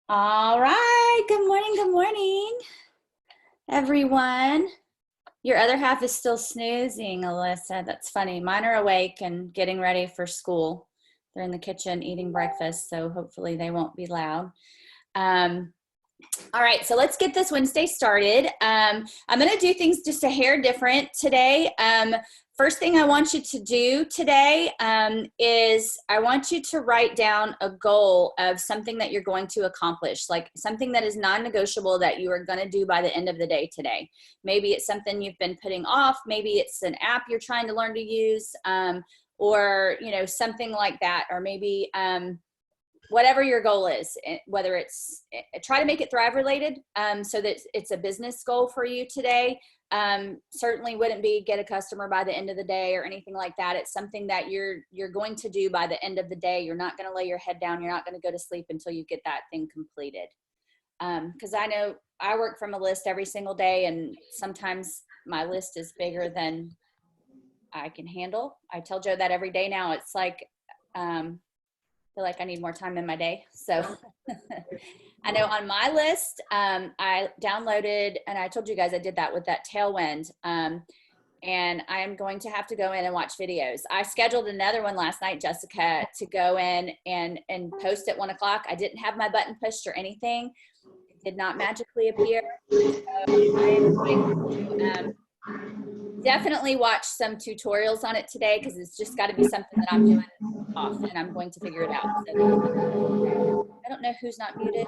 All right. Good morning, everyone. Your other half is still snoozing, Alyssa. That's funny. Mine are awake and getting ready for school. They're in the kitchen eating breakfast, so hopefully they won't be loud. Um, all right, so let's get this Wednesday started. I'm going to do things just a hair different today. First thing I want you to do today is I want you to write down a goal of something that you're going to accomplish, like something that is non-negotiable that you are going to do by the end of the day today. Maybe it's something you've been putting off. Maybe it's an app you're trying to learn to use, or something like that, or maybe whatever your goal is, whether it's try to make it Thrive related, so that it's a business goal for you today. Certainly wouldn't be get a customer by the end of the day or anything like that. It's something that you're going to do by the end of the day. You're not going to lay your head down. You're not going to go to sleep until you get that thing completed. Because I know I work from a list every single day, and sometimes my list is bigger than I can handle. I tell Joe that every day now. It's like, feel like I need more time in my day. So I know on my list, I downloaded, and I told you guys I did that with that Tailwind. And I'm going to have to go in and watch videos. I scheduled another one last night, Jessica, to go in and post at 1 o'clock. I didn't have my button pushed or anything. It did not magically appear. So I am going to definitely watch some tutorials on it today, because it's just got to be something that I'm doing off, and I'm going to figure it out. So I don't know who's not muted.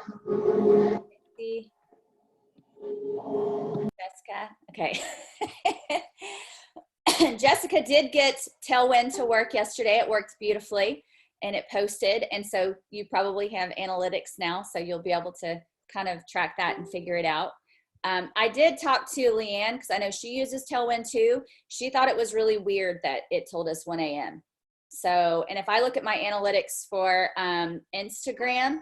Jessica. Okay. Jessica did get Tailwind to work yesterday. It worked beautifully and it posted. And so you probably have analytics now, so you'll be able to kind of track that and figure it out. I did talk to Leanne, because I know she uses Tailwind too. She thought it was really weird that it told us 1 a.m. So, and if I look at my analytics for Instagram,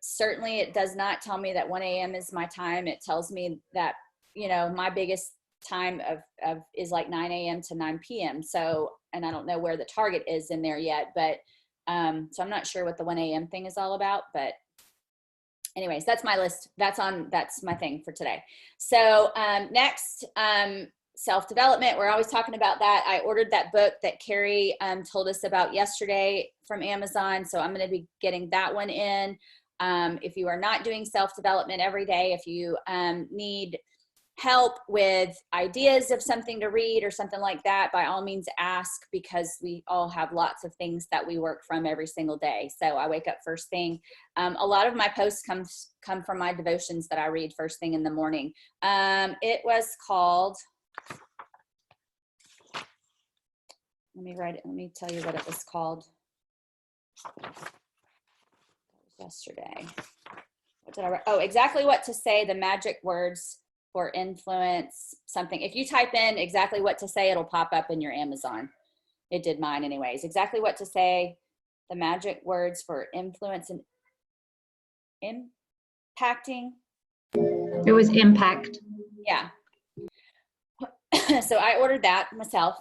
certainly it does not tell me that 1 a.m. is my time. It tells me that, my biggest time of is like 9 a.m. to 9 p.m. So, and I don't know where the target is in there yet, but so I'm not sure what the 1 a.m. thing is all about, but anyways, that's my list. That's my thing for today. So next, self-development. We're always talking about that. I ordered that book that Carrie told us about yesterday from Amazon. So I'm going to be getting that one in. If you are not doing self-development every day, if you need help with ideas of something to read or something like that, by all means ask, because we all have lots of things that we work from every single day. So I wake up first thing. A lot of my posts come from my devotions that I read first thing in the morning. It was called, let me write it. Let me tell you what it was called. That was yesterday. What did I write? Oh, exactly what to say, the magic words for influence something. If you type in exactly what to say, it'll pop up in your Amazon. It did mine anyways. Exactly what to say, the magic words for influence and impacting. It was impact. Yeah. So I ordered that myself.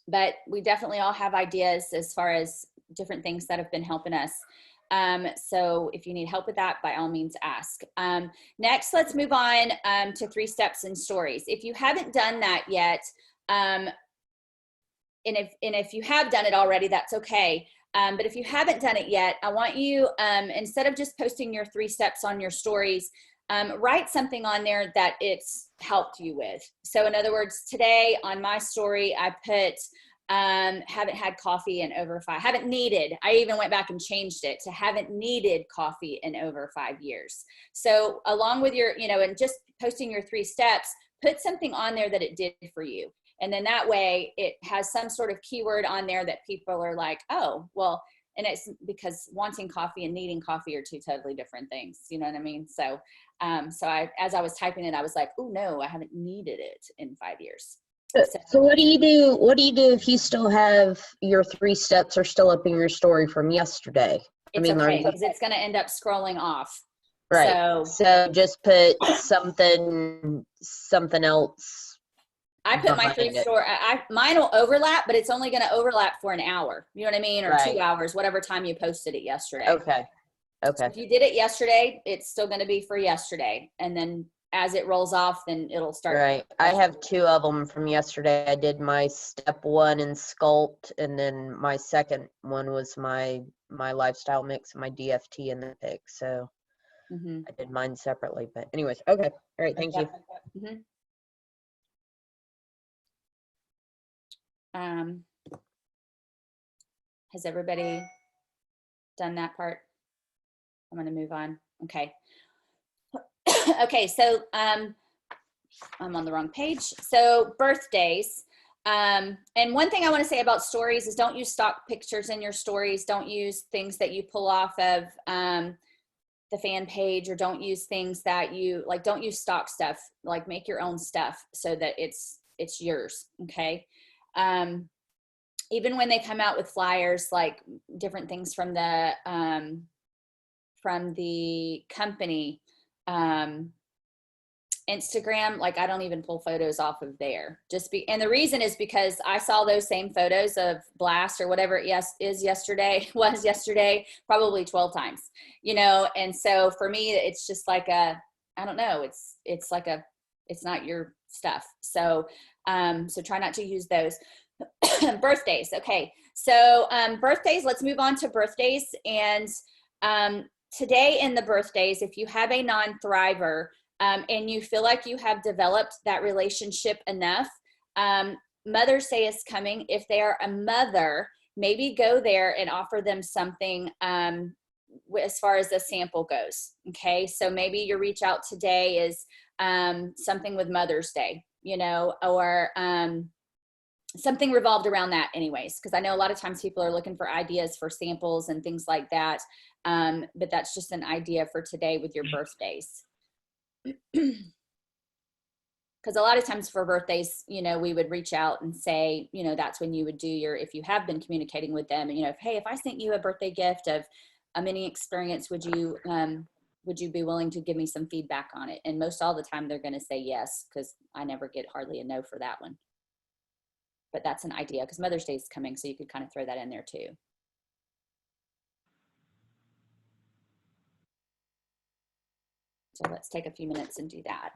But we definitely all have ideas as far as different things that have been helping us. So if you need help with that, by all means ask. Next, let's move on to 3 steps in stories. If you haven't done that yet, and if you have done it already, that's okay. But if you haven't done it yet, I want you, instead of just posting your 3 steps on your stories, write something on there that it's helped you with. So in other words, today on my story, I put, haven't had coffee in over 5, haven't needed, I even went back and changed it to haven't needed coffee in over 5 years. So along with your, and just posting your 3 steps, put something on there that it did for you. And then that way it has some sort of keyword on there that people are like, oh, well, and it's because wanting coffee and needing coffee are 2 totally different things. You know what I mean? So, as I was typing it, I was like, oh no, I haven't needed it in 5 years. So what do you do? What do you do if you still have your 3 steps are still up in your story from yesterday? It's okay, because it's going to end up scrolling off. Right. So just put something else. I put my 3 story. Mine will overlap, but it's only going to overlap for an hour. You know what I mean? Or right. 2 hours, whatever time you posted it yesterday. Okay. Okay. If you did it yesterday, it's still going to be for yesterday. And then as it rolls off, then it'll start. Right. I have 2 of them from yesterday. I did my step 1 in sculpt, and then my second one was my lifestyle mix, my DFT and the pick. So Mhm. I did mine separately. But anyways, okay. All right. Thank you. Mhm. Has everybody done that part? I'm going to move on. Okay. Okay. So I'm on the wrong page. So birthdays. And one thing I want to say about stories is don't use stock pictures in your stories. Don't use things that you pull off of the fan page, or don't use things that you like, don't use stock stuff, like make your own stuff so that it's yours. Okay. Even when they come out with flyers, like different things from the company, Instagram, like I don't even pull photos off of there. And the reason is because I saw those same photos of Blast or whatever it was yesterday, probably 12 times, and so for me, it's just like I don't know, it's not your stuff. So, so try not to use those. Birthdays. Okay. So, birthdays, let's move on to birthdays. And, today in the birthdays, if you have a non-thriver, and you feel like you have developed that relationship enough, Mother's Day is coming. If they are a mother, maybe go there and offer them something as far as the sample goes. Okay, so maybe your reach out today is something with Mother's Day, or something revolved around that anyways, because I know a lot of times people are looking for ideas for samples and things like that, but that's just an idea for today with your birthdays. Because a lot of times for birthdays, we would reach out and say, that's when you would do if you have been communicating with them, and, hey, if I sent you a birthday gift of a mini experience, would you be willing to give me some feedback on it? And most all the time they're going to say yes, because I never get hardly a no for that one. But that's an idea, because Mother's Day is coming, so you could kind of throw that in there too. So let's take a few minutes and do that.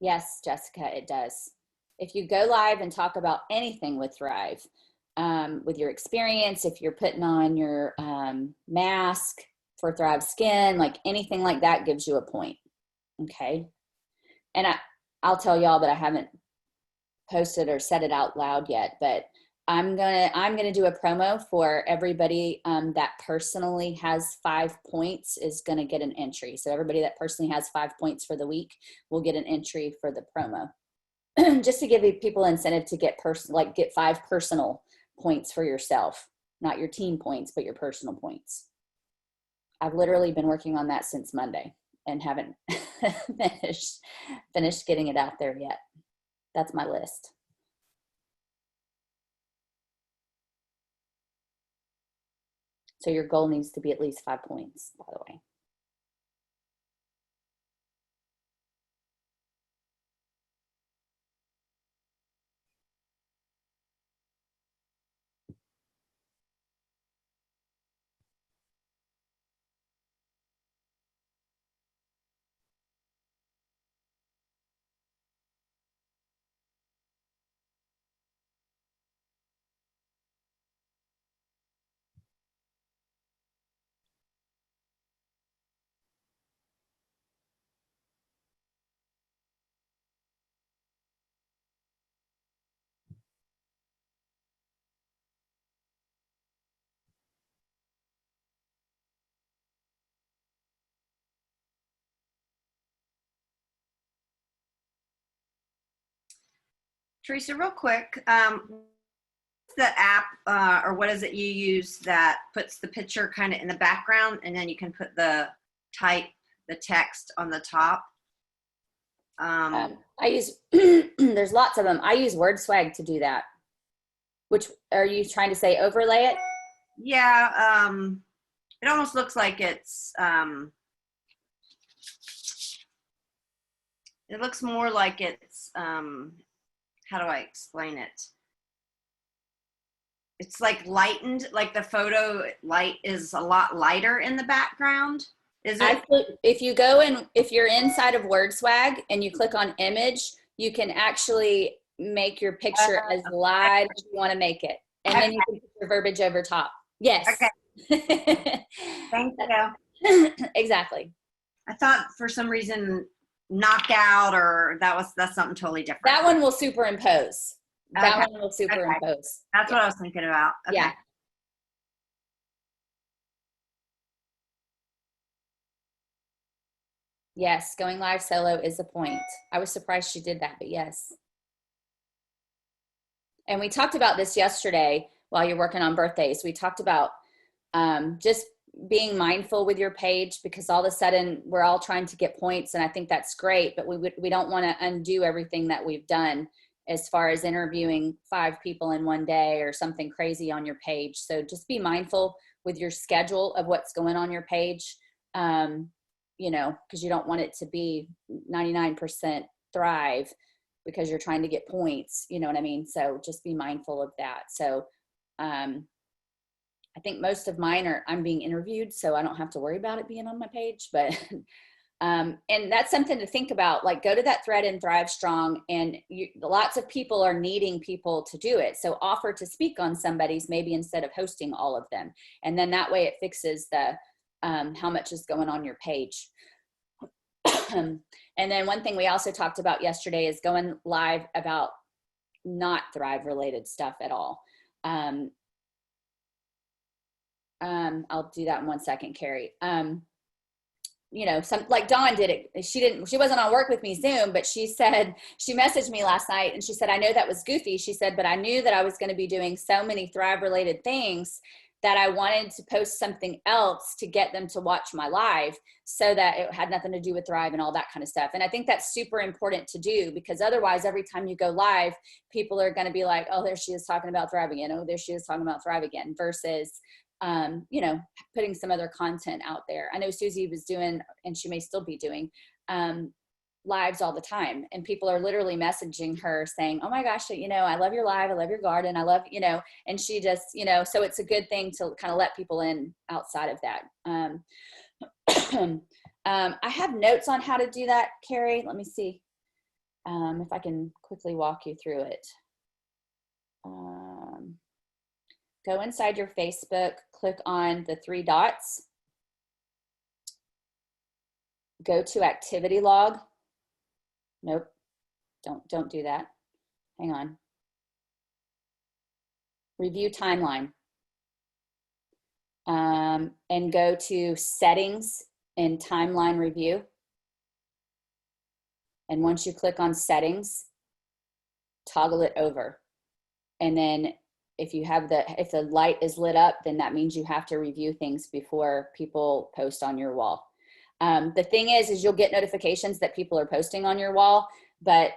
Yes, Jessica, it does. If you go live and talk about anything with Thrive, with your experience, if you're putting on your mask for Thrive Skin, like anything like that gives you a point. Okay. And I'll tell y'all that I haven't posted or said it out loud yet, but I'm gonna do a promo for everybody that personally has 5 points is gonna get an entry. So everybody that personally has 5 points for the week will get an entry for the promo, just to give people incentive to get get 5 personal points for yourself, not your team points, but your personal points. I've literally been working on that since Monday and haven't finished getting it out there yet. That's my list. So your goal needs to be at least 5 points, by the way. Theresa, real quick, the app or what is it you use that puts the picture kind of in the background and then you can put the text on the top? I use, there's lots of them. I use WordSwag to do that. Which, are you trying to say overlay it? Yeah, it almost looks like it's It looks more like it's, how do I explain it? It's like lightened, like the photo light is a lot lighter in the background. Is it? If you go in, if you're inside of WordSwag and you click on image, you can actually make your picture as live as you want to make it. And then you can put your verbiage over top. Yes. Okay. Thank you. Exactly. I thought for some reason knockout or that's something totally different. That one will superimpose. That Okay. one will superimpose. That's what I was thinking about. Okay. Yeah. Yes, going live solo is a point. I was surprised she did that, but yes. And we talked about this yesterday while you're working on birthdays. We talked about just being mindful with your page, because all of a sudden we're all trying to get points, and I think that's great, but we don't want to undo everything that we've done as far as interviewing 5 people in one day or something crazy on your page. So just be mindful with your schedule of what's going on your page, you know, because you don't want it to be 99% thrive because you're trying to get points, you know what I mean? So just be mindful of that. So I think most of mine are, I'm being interviewed, so I don't have to worry about it being on my page, but and that's something to think about. Like, go to that thread and Thrive Strong, and lots of people are needing people to do it. So offer to speak on somebody's, maybe instead of hosting all of them. And then that way it fixes the how much is going on your page. And then one thing we also talked about yesterday is going live about not Thrive related stuff at all. I'll do that in 1 second, Carrie. You know, some, like Dawn did it. She wasn't on Work With Me Zoom, but she said, she messaged me last night and she said, I know that was goofy. She said, but I knew that I was going to be doing so many Thrive related things that I wanted to post something else to get them to watch my live, so that it had nothing to do with Thrive and all that kind of stuff. And I think that's super important to do, because otherwise every time you go live, people are going to be like, oh, there she is talking about Thrive again. Oh, there she is talking about Thrive again, versus you know, putting some other content out there. I know Susie was doing, and she may still be doing, lives all the time, and people are literally messaging her saying, oh my gosh, you know, I love your live, I love your garden, I love, you know, and she just, you know, so it's a good thing to kind of let people in outside of that. I have notes on how to do that, Carrie. Let me see if I can quickly walk you through it. Go inside your Facebook, click on the 3 dots, go to activity log. Nope, don't do that. Hang on. Review timeline. And go to settings and timeline review. And once you click on settings, toggle it over. And then if the light is lit up, then that means you have to review things before people post on your wall. The thing is you'll get notifications that people are posting on your wall, but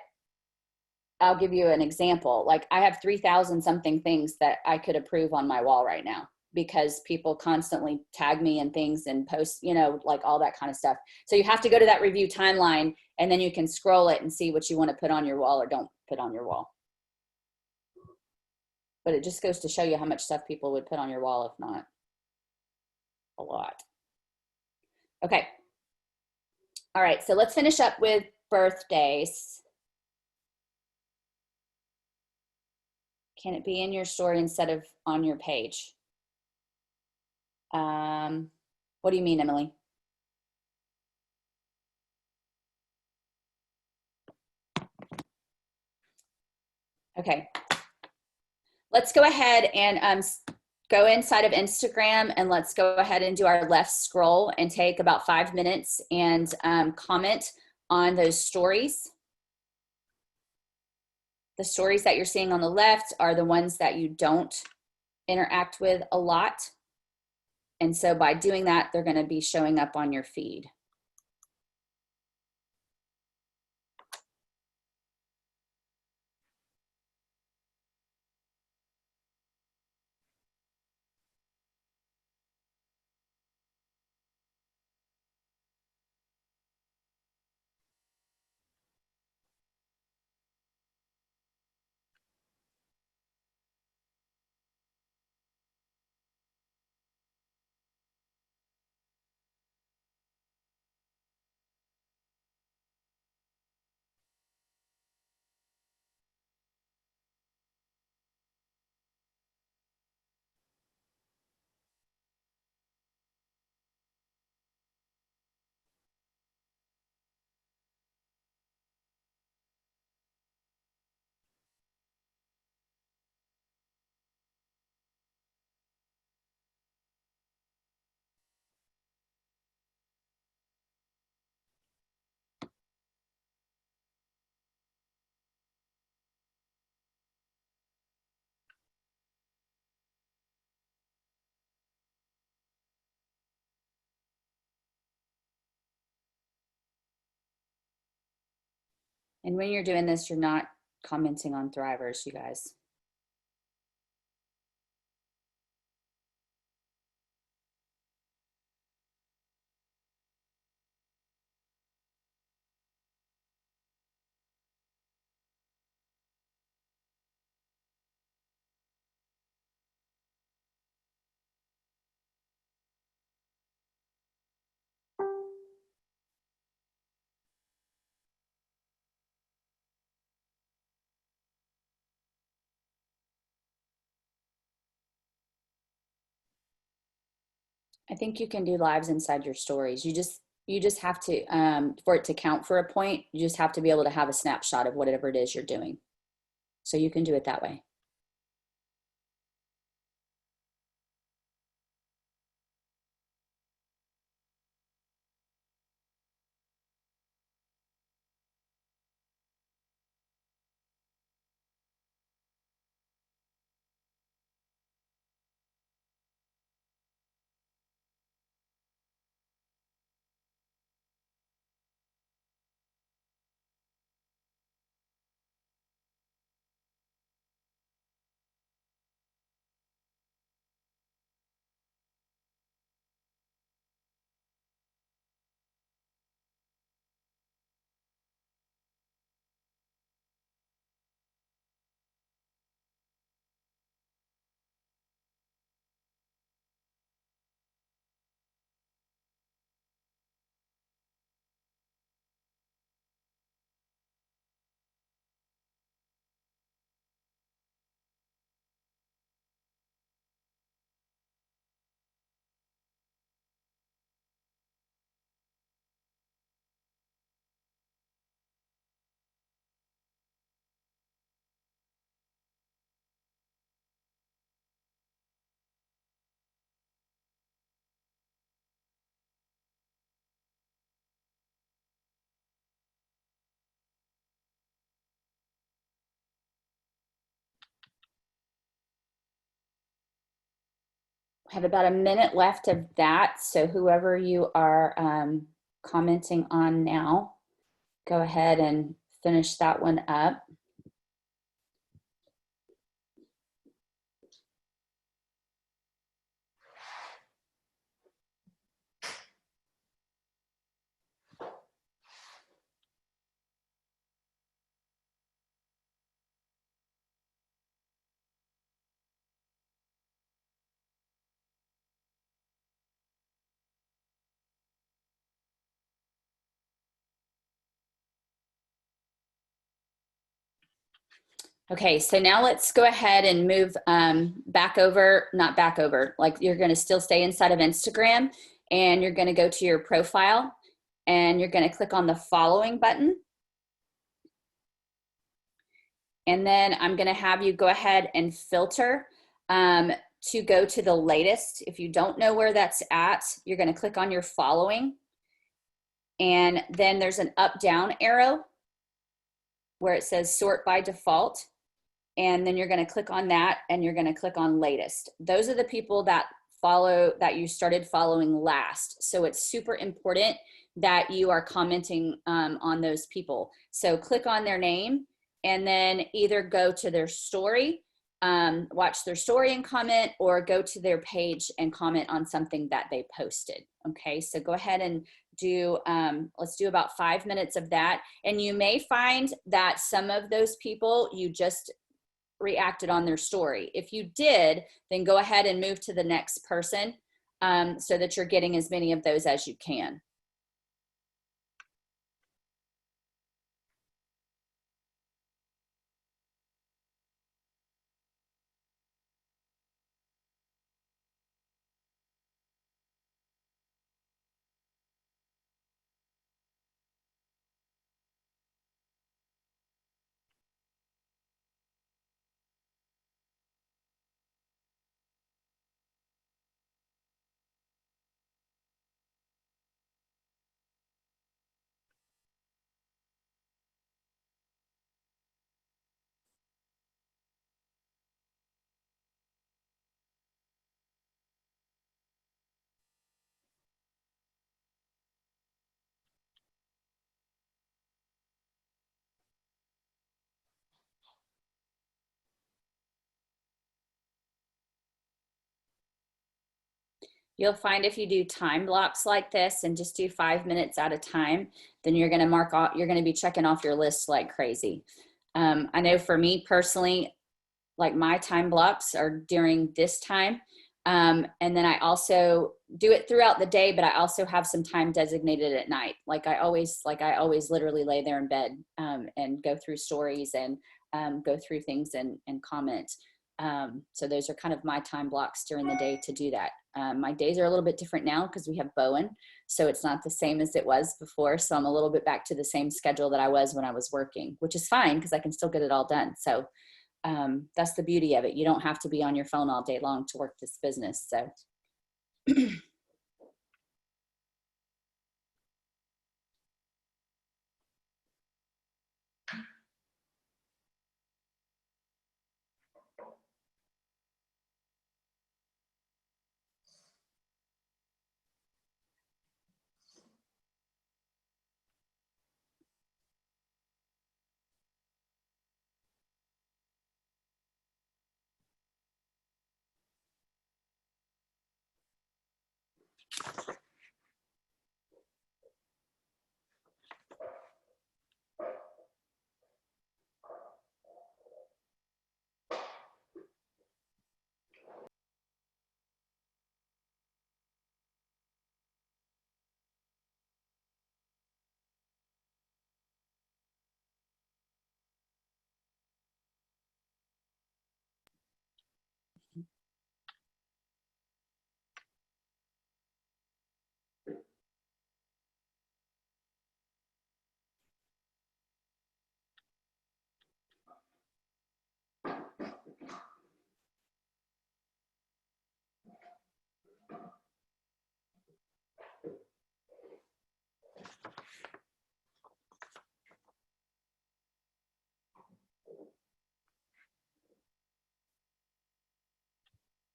I'll give you an example. Like, I have 3,000 something things that I could approve on my wall right now, because people constantly tag me and things and post, you know, like all that kind of stuff. So you have to go to that review timeline, and then you can scroll it and see what you want to put on your wall or don't put on your wall. But it just goes to show you how much stuff people would put on your wall, if not a lot. Okay. All right, so let's finish up with birthdays. Can it be in your story instead of on your page? What do you mean, Emily? Okay. Let's go ahead and go inside of Instagram, and let's go ahead and do our left scroll and take about 5 minutes and comment on those stories. The stories that you're seeing on the left are the ones that you don't interact with a lot. And so by doing that, they're going to be showing up on your feed. And when you're doing this, you're not commenting on Thrivers, you guys. I think you can do lives inside your stories. You just have to, for it to count for a point, you just have to be able to have a snapshot of whatever it is you're doing. So you can do it that way. Have about a minute left of that. So whoever you are commenting on now, go ahead and finish that one up. Okay, so now let's go ahead and move back over, not back over, like you're gonna still stay inside of Instagram, and you're gonna go to your profile and you're gonna click on the following button. And then I'm gonna have you go ahead and filter to go to the latest. If you don't know where that's at, you're gonna click on your following, and then there's an up down arrow where it says sort by default. And then you're going to click on that and you're going to click on latest. Those are the people that you started following last. So it's super important that you are commenting on those people. So click on their name and then either go to their story, watch their story and comment, or go to their page and comment on something that they posted. Okay, so go ahead and do, let's do about 5 minutes of that. And you may find that some of those people you just reacted on their story. If you did, then go ahead and move to the next person so that you're getting as many of those as you can. You'll find if you do time blocks like this and just do 5 minutes at a time, then you're going to mark off, you're going to be checking off your list like crazy. I know for me personally, like my time blocks are during this time. And then I also do it throughout the day, but I also have some time designated at night. Like I always literally lay there in bed and go through stories and go through things and comment. So those are kind of my time blocks during the day to do that. My days are a little bit different now because we have Bowen, so it's not the same as it was before. So I'm a little bit back to the same schedule that I was when I was working, which is fine because I can still get it all done. So that's the beauty of it. You don't have to be on your phone all day long to work this business. So.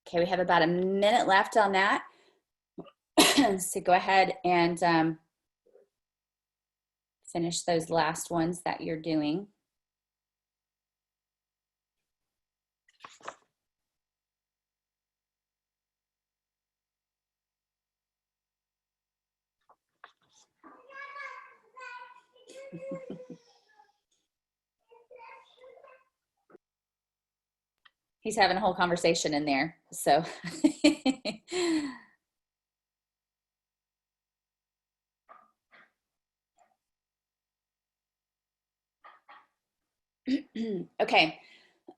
Okay, we have about a minute left on that. So go ahead and finish those last ones that you're doing. He's having a whole conversation in there, so. Okay,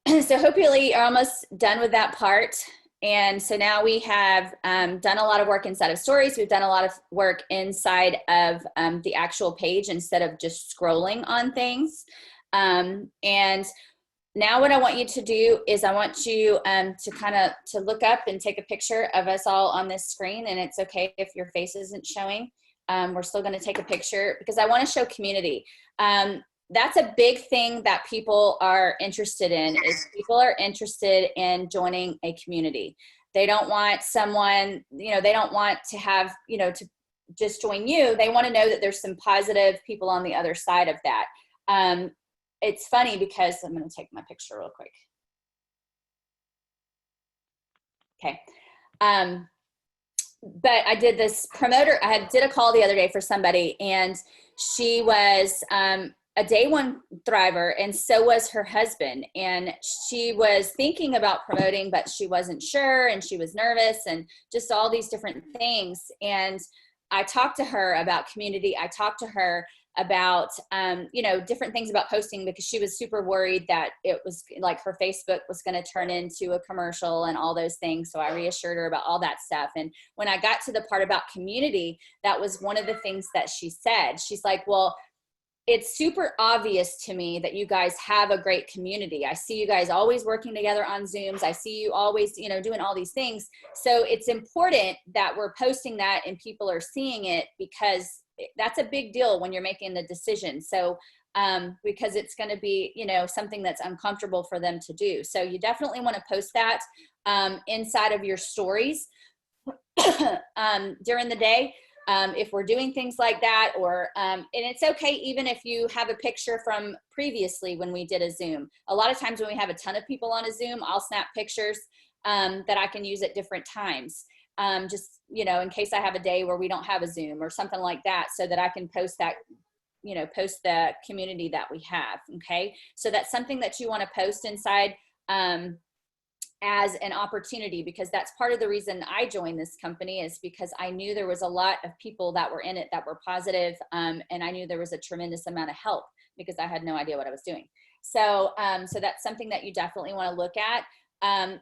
so hopefully you're almost done with that part. And so now we have done a lot of work inside of stories. We've done a lot of work inside of the actual page instead of just scrolling on things. And now what I want you to do is I want you to look up and take a picture of us all on this screen. And it's okay if your face isn't showing. We're still going to take a picture because I want to show community. That's a big thing that people are interested in, is people are interested in joining a community. They don't want someone, they don't want to have, to just join you. They want to know that there's some positive people on the other side of that. It's funny because I'm going to take my picture real quick. Okay. But I did this promoter, did a call the other day for somebody, and she was a day one thriver, and so was her husband. And she was thinking about promoting, but she wasn't sure, and she was nervous, and just all these different things. And I talked to her about community. I talked to her about, different things about posting, because she was super worried that it was like her Facebook was going to turn into a commercial and all those things. So I reassured her about all that stuff. And when I got to the part about community, that was one of the things that she said. She's like, well, it's super obvious to me that you guys have a great community. I see you guys always working together on Zooms. I see you always, doing all these things. So it's important that we're posting that and people are seeing it, because that's a big deal when you're making the decision. So because it's going to be, something that's uncomfortable for them to do. So you definitely want to post that inside of your stories during the day. If we're doing things like that, or, and it's okay even if you have a picture from previously when we did a Zoom. A lot of times when we have a ton of people on a Zoom, I'll snap pictures that I can use at different times. just, in case I have a day where we don't have a Zoom or something like that, so that I can post that, post the community that we have. Okay. So that's something that you want to post inside, as an opportunity, because that's part of the reason I joined this company, is because I knew there was a lot of people that were in it that were positive, and I knew there was a tremendous amount of help because I had no idea what I was doing. So, so that's something that you definitely want to look at.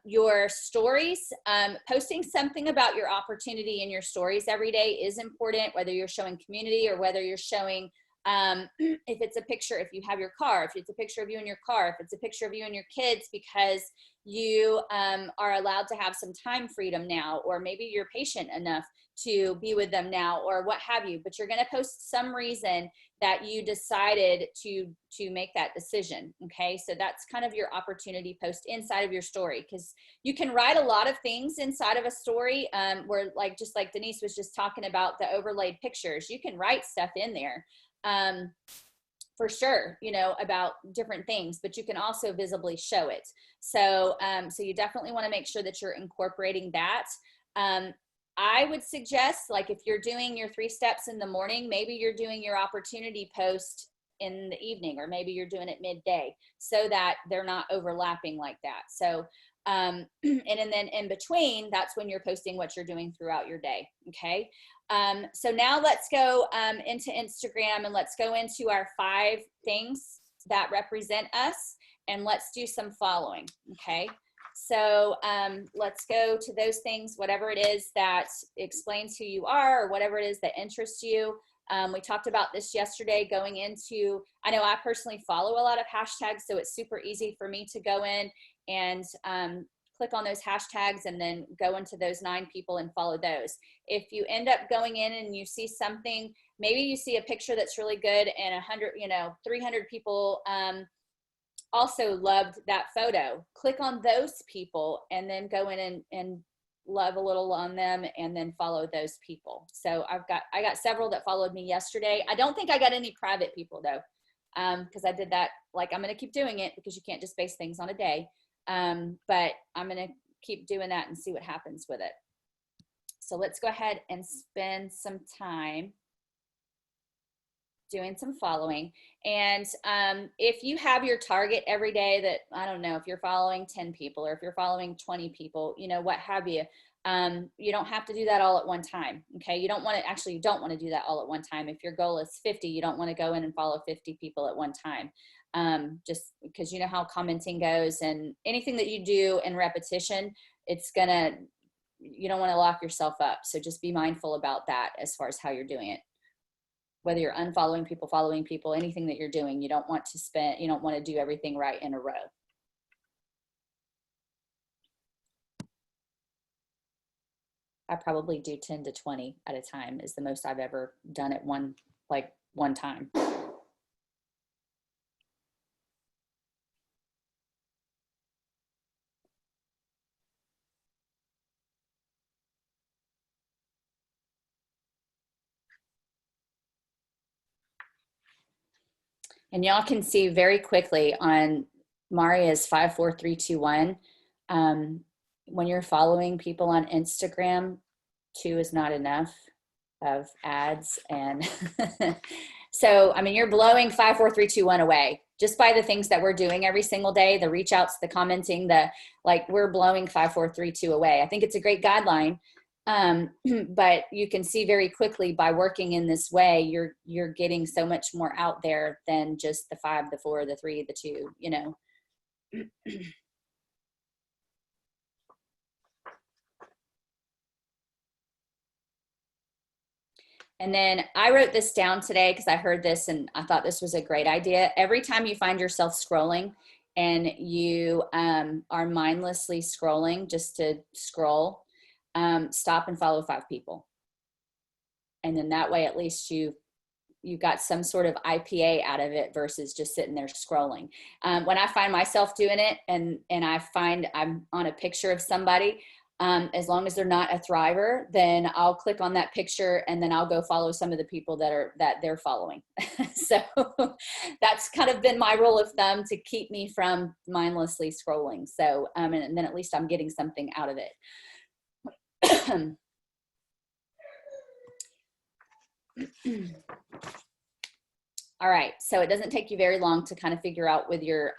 Your stories, posting something about your opportunity in your stories every day is important, whether you're showing community or whether you're showing, if it's a picture, if you have your car, if it's a picture of you in your car, if it's a picture of you and your kids, because you are allowed to have some time freedom now, or maybe you're patient enough to be with them now, or what have you, but you're going to post some reason that you decided to make that decision. Okay. So that's kind of your opportunity post inside of your story, because you can write a lot of things inside of a story, where just like Denise was just talking about the overlaid pictures, you can write stuff in there, for sure, about different things, but you can also visibly show it. So, so you definitely want to make sure that you're incorporating that. I would suggest, like, if you're doing your 3 steps in the morning, maybe you're doing your opportunity post in the evening, or maybe you're doing it midday, so that they're not overlapping like that. So, and then in between, that's when you're posting what you're doing throughout your day. Okay. So now let's go into Instagram, and let's go into our 5 things that represent us, and let's do some following. Okay. So let's go to those things, whatever it is that explains who you are, or whatever it is that interests you. We talked about this yesterday, going into, I know I personally follow a lot of hashtags, so it's super easy for me to go in and click on those hashtags and then go into those 9 people and follow those. If you end up going in and you see something, maybe you see a picture that's really good and 300 people also loved that photo, click on those people and then go in and love a little on them, and then follow those people. So I got several that followed me yesterday. I don't think I got any private people though, because I did that, like, I'm going to keep doing it because you can't just base things on a day. But I'm going to keep doing that and see what happens with it. So let's go ahead and spend some time doing some following. And if you have your target every day, that, I don't know, if you're following 10 people, or if you're following 20 people, what have you, you don't have to do that all at one time. Okay. You don't want to do that all at one time. If your goal is 50, you don't want to go in and follow 50 people at one time. Just because you know how commenting goes, and anything that you do in repetition, you don't want to lock yourself up. So just be mindful about that as far as how you're doing it. Whether you're unfollowing people, following people, anything that you're doing, you don't want to do everything right in a row. I probably do 10 to 20 at a time is the most I've ever done at one time. And y'all can see very quickly on Maria's 54321, when you're following people on Instagram, 2 is not enough of ads. And so, I mean, you're blowing 54321 away just by the things that we're doing every single day, the reach outs, the commenting, we're blowing 54322 away. I think it's a great guideline. But you can see very quickly by working in this way, you're getting so much more out there than just the 5, the 4, the 3, the 2, And then I wrote this down today because I heard this and I thought this was a great idea. Every time you find yourself scrolling and you are mindlessly scrolling just to scroll, stop and follow 5 people. And then that way, at least you got some sort of IPA out of it versus just sitting there scrolling. When I find myself doing it and I find I'm on a picture of somebody, as long as they're not a thriver, then I'll click on that picture and then I'll go follow some of the people that they're following. So that's kind of been my rule of thumb to keep me from mindlessly scrolling. So, and then at least I'm getting something out of it. All right, so it doesn't take you very long to kind of figure out with your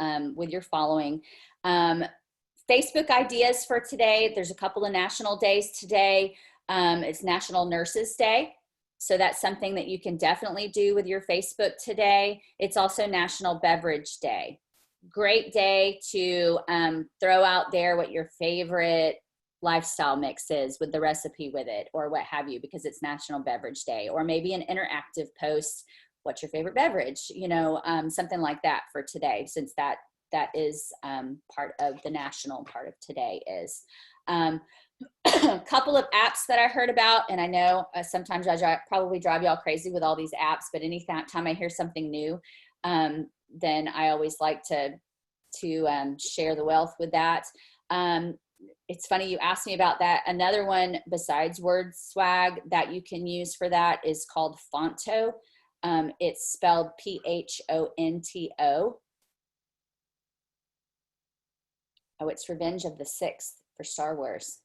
following. Facebook ideas for today. There's a couple of national days today. It's National Nurses Day. So that's something that you can definitely do with your Facebook today. It's also National Beverage Day. Great day to throw out there what your favorite lifestyle mix is with the recipe with it, or what have you, because it's National Beverage Day. Or maybe an interactive post, what's your favorite beverage, you know, something like that for today, since that is part of the national part of today is. A couple of apps that I heard about, and I know sometimes I probably drive y'all crazy with all these apps, but any time I hear something new, then I always like to share the wealth with that. It's funny you asked me about that. Another one besides Word Swag that you can use for that is called Fonto. It's spelled Phonto. Oh, it's Revenge of the Sixth for Star Wars.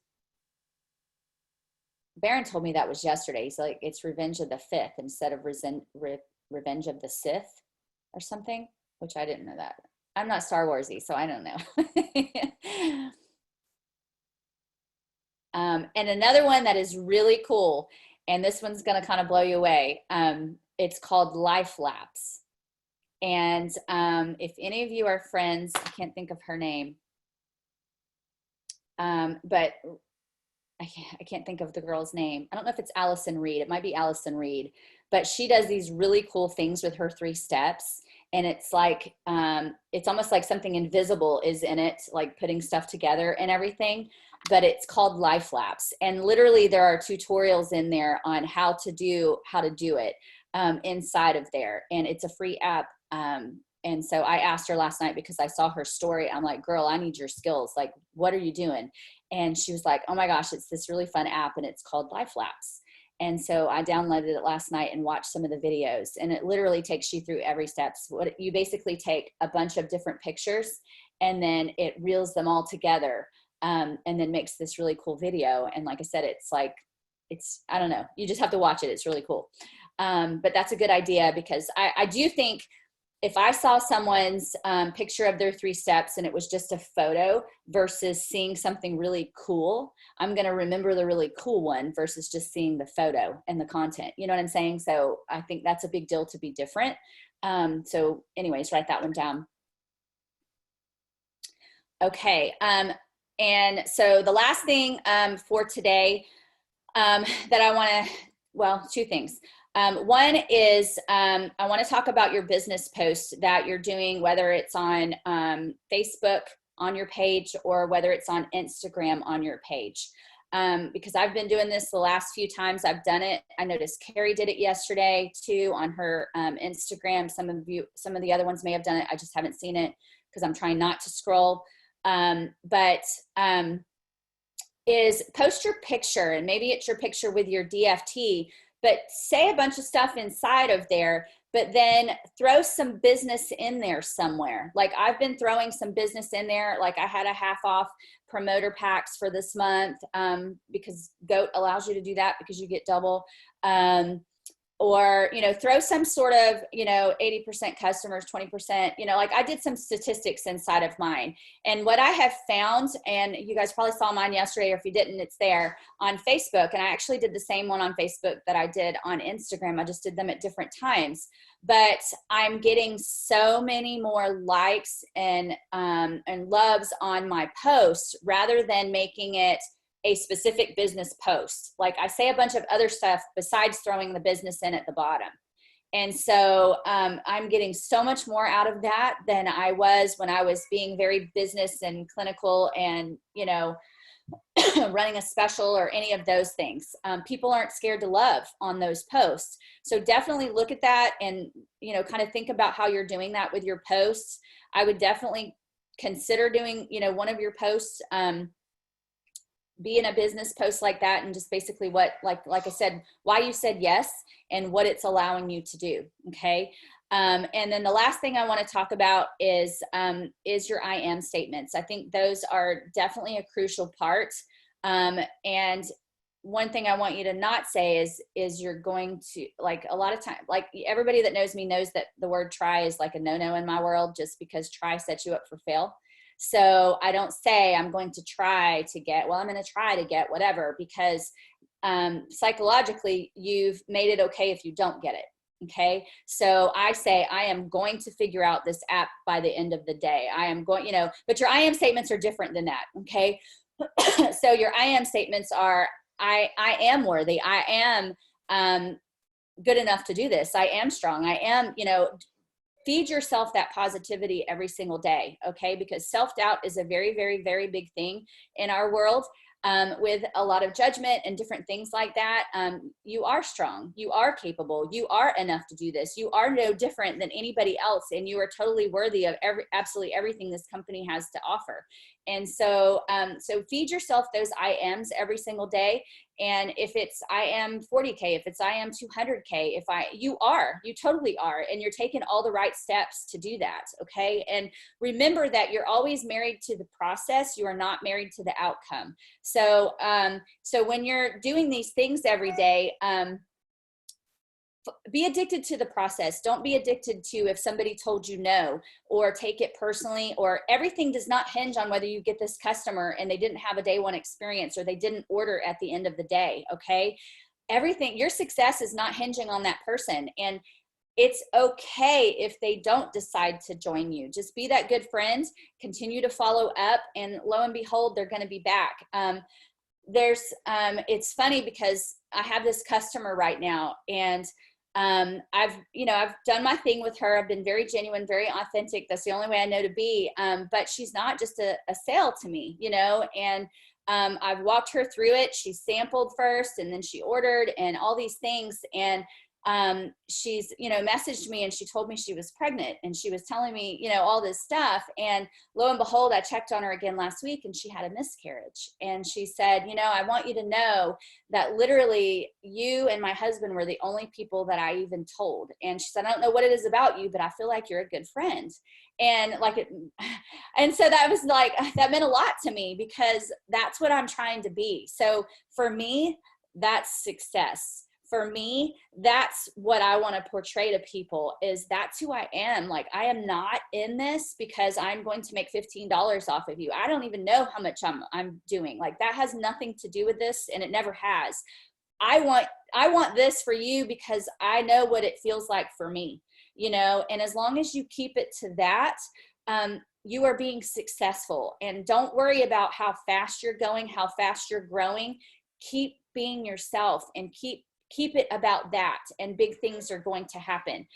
Baron told me that was yesterday. He's like, it's Revenge of the Fifth instead of Revenge of the Sith or something, which I didn't know that. I'm not Star Warsy, so I don't know. And another one that is really cool, and this one's going to kind of blow you away. It's called Life Lapse. And if any of you are friends, I can't think of her name, but I can't think of the girl's name. I don't know if it's Allison Reed. It might be Allison Reed, but she does these really cool things with her 3 steps. And it's like, it's almost like something invisible is in it, like putting stuff together and everything, but it's called Life Lapse. And literally there are tutorials in there on how to do it inside of there. And it's a free app. And so I asked her last night because I saw her story. I'm like, girl, I need your skills. Like, what are you doing? And she was like, oh my gosh, it's this really fun app and it's called Life Lapse. And so I downloaded it last night and watched some of the videos, and it literally takes you through every step. So you basically take a bunch of different pictures and then it reels them all together and then makes this really cool video. And like I said, I don't know, you just have to watch it. It's really cool. But that's a good idea because I do think if I saw someone's picture of their 3 steps and it was just a photo versus seeing something really cool, I'm going to remember the really cool one versus just seeing the photo and the content. You know what I'm saying? So I think that's a big deal to be different. So anyways, write that one down. Okay. And so the last thing for today that I want to, well, 2 things. One is I want to talk about your business posts that you're doing, whether it's on Facebook on your page or whether it's on Instagram on your page. Because I've been doing this the last few times I've done it. I noticed Carrie did it yesterday too on her Instagram. Some of the other ones may have done it. I just haven't seen it because I'm trying not to scroll. Is post your picture, and maybe it's your picture with your DFT, but say a bunch of stuff inside of there, but then throw some business in there somewhere. Like I've been throwing some business in there. Like I had a half off promoter packs for this month because GOAT allows you to do that because you get double. Or, you know, throw some sort of, you know, 80% customers, 20%, you know, like I did some statistics inside of mine. And what I have found, and you guys probably saw mine yesterday, or if you didn't, it's there on Facebook. And I actually did the same one on Facebook that I did on Instagram. I just did them at different times. But I'm getting so many more likes and loves on my posts rather than making it a specific business post. Like I say a bunch of other stuff besides throwing the business in at the bottom. And so I'm getting so much more out of that than I was when I was being very business and clinical and, you know, running a special or any of those things. People aren't scared to love on those posts. So definitely look at that and, you know, kind of think about how you're doing that with your posts. I would definitely consider doing, you know, one of your posts, be in a business post like that, and just basically what, like I said, why you said yes and what it's allowing you to do. Okay. And then the last thing I want to talk about is your I am statements. I think those are definitely a crucial part. And one thing I want you to not say is you're going to, like, a lot of time, like, everybody that knows me knows that the word try is like a no-no in my world, just because try sets you up for fail. So I don't say I'm going to try to get, well, I'm going to try to get whatever, because psychologically you've made it okay if you don't get it. Okay. So I say, I am going to figure out this app by the end of the day. I am going, you know, but your I am statements are different than that. Okay. So your I am statements are, I am worthy. I am good enough to do this. I am strong. I am, you know, feed yourself that positivity every single day. Okay. Because self-doubt is a very, very, very big thing in our world. With a lot of judgment and different things like that. You are strong, you are capable, you are enough to do this. You are no different than anybody else, and you are totally worthy of absolutely everything this company has to offer. And so, so feed yourself those I ams every single day. And if it's I am 40K, if it's I am 200K, you totally are. And you're taking all the right steps to do that. Okay. And remember that you're always married to the process. You are not married to the outcome. So, so when you're doing these things every day, be addicted to the process. Don't be addicted to if somebody told you no, or take it personally, or everything does not hinge on whether you get this customer and they didn't have a day one experience, or they didn't order at the end of the day. Okay. Everything, your success is not hinging on that person. And it's okay if they don't decide to join you. Just be that good friend, continue to follow up, and lo and behold, they're going to be back. It's funny because I have this customer right now, and I've done my thing with her. I've been very genuine, very authentic. That's the only way I know to be. But she's not just a sale to me, you know, and I've walked her through it. She sampled first, and then she ordered, and all these things. And she's, you know, messaged me, and she told me she was pregnant, and she was telling me, you know, all this stuff. And lo and behold, I checked on her again last week, and she had a miscarriage. And she said, you know, I want you to know that literally you and my husband were the only people that I even told. And she said, I don't know what it is about you, but I feel like you're a good friend. And like, and so that was like, that meant a lot to me, because that's what I'm trying to be. So for me, that's success. For me, that's what I want to portray to people, is that's who I am. Like, I am not in this because I'm going to make $15 off of you. I don't even know how much I'm doing. Like, that has nothing to do with this, and it never has. I want this for you because I know what it feels like for me, you know, and as long as you keep it to that, you are being successful. And don't worry about how fast you're going, how fast you're growing. Keep being yourself, and keep it about that, and big things are going to happen.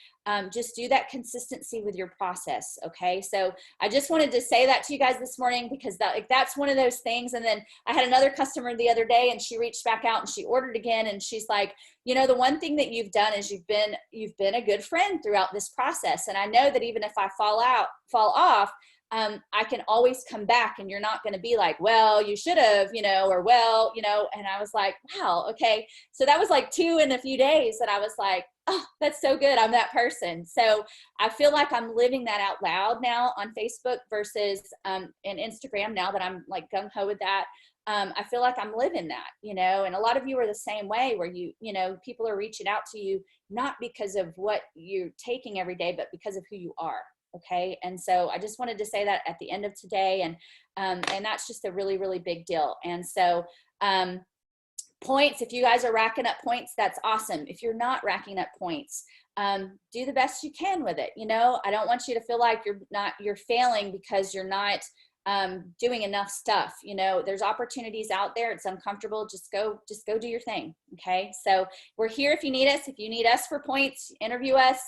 Just do that consistency with your process. Okay. So I just wanted to say that to you guys this morning, because that's one of those things. And then I had another customer the other day, and she reached back out and she ordered again. And she's like, you know, the one thing that you've done is you've been a good friend throughout this process. And I know that even if I fall off, I can always come back, and you're not going to be like, well, you should have, you know, or well, you know. And I was like, wow, okay. So that was like 2 in a few days that I was like, oh, that's so good. I'm that person. So I feel like I'm living that out loud now on Facebook versus in Instagram, now that I'm like gung-ho with that. I feel like I'm living that, you know, and a lot of you are the same way, where you know, people are reaching out to you, not because of what you're taking every day, but because of who you are. Okay. And so I just wanted to say that at the end of today. And that's just a really, really big deal. And so, points, if you guys are racking up points, that's awesome. If you're not racking up points, do the best you can with it. You know, I don't want you to feel like you're failing because you're not doing enough stuff. You know, there's opportunities out there. It's uncomfortable. Just go do your thing. Okay. So we're here if you need us. If you need us for points, interview us.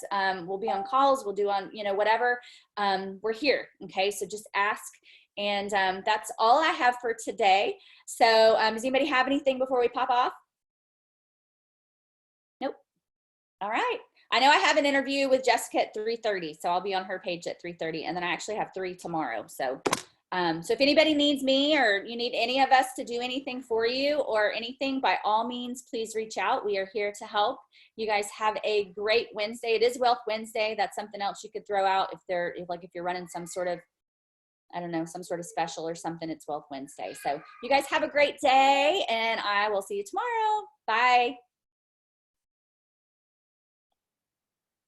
We'll be on calls. We'll do on, you know, whatever. We're here. Okay. So just ask. And that's all I have for today. So does anybody have anything before we pop off? Nope. All right. I know I have an interview with Jessica at 3:30, so I'll be on her page at 3:30, and then I actually have 3 tomorrow. So so if anybody needs me, or you need any of us to do anything for you or anything, by all means, please reach out. We are here to help. You guys have a great Wednesday. It is Wealth Wednesday. That's something else you could throw out if you're running some sort of, I don't know, some sort of special or something. It's Wealth Wednesday. So you guys have a great day, and I will see you tomorrow. Bye.